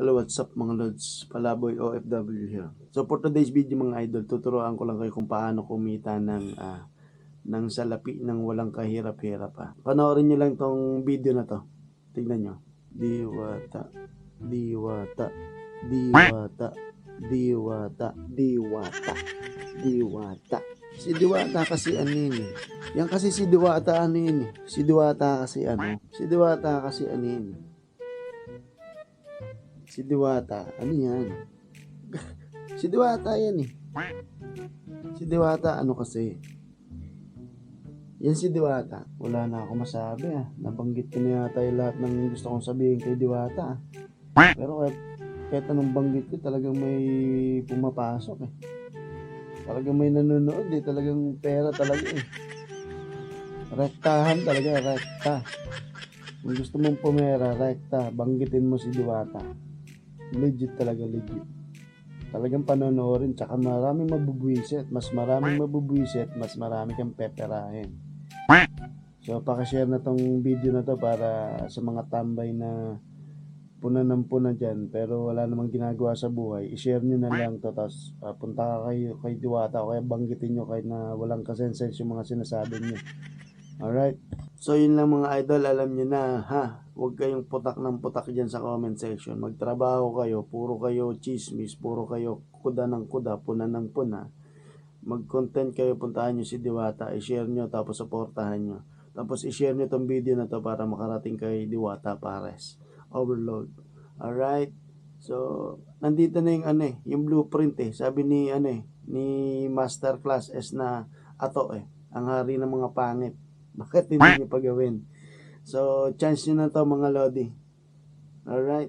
Hello, what's up mga lods? Palaboy OFW here. So for today's video mga idol, tuturuan ko lang kayo kung paano kumita ng salapi ng walang kahirap-hirap pa. Panoorin nyo lang tong video na to. Tignan nyo. Diwata, diwata, diwata, diwata, diwata, diwata. Si Diwata kasi ano yun eh. Yan kasi si Diwata ano yun eh. Si Diwata kasi ano. Si Diwata kasi ano yun eh. Si Diwata, ano yan? Si Diwata yan eh. Si Diwata, ano kasi? Yan si Diwata. Wala na ako masabi ah. Nabanggit ko na yata yung lahat ng gusto kong sabihin kay Diwata ah. Pero kahit anong banggit ko, talagang may pumapasok eh. Talagang may nanonood eh. Talagang pera talaga eh. Rektahan talaga, rekta. Kung gusto mong pumera, rekta. Banggitin mo si Diwata. Legit talaga, legit. Talagang panonoorin, tsaka maraming mabubwisit. Mas maraming mabubwisit, mas marami kang peperahin. So, pakishare na tong video na to para sa mga tambay na puna ng puna dyan, pero wala namang ginagawa sa buhay. I-share nyo na lang to, tapos punta ka kay Diwata, o kaya banggitin nyo kahit na walang kasensense yung mga sinasabi nyo. Alright? So yun lang mga idol, alam nyo na ha, huwag kayong putak ng putak dyan sa comment section. Magtrabaho kayo, puro kayo chismis, puro kayo kuda ng kuda, puna ng puna. Mag-content kayo, puntahan nyo si Diwata, i-share nyo, tapos supportahan nyo. Tapos i-share nyo tong video na to para makarating kay Diwata Pares. Overload. Alright? So, nandito na yung ano eh, yung blueprint eh. Sabi ni ano eh, ni Masterclass S na ato eh, ang hari ng mga pangit. Bakit hindi nyo pagawin? So, chance nyo na to mga lodi. Alright?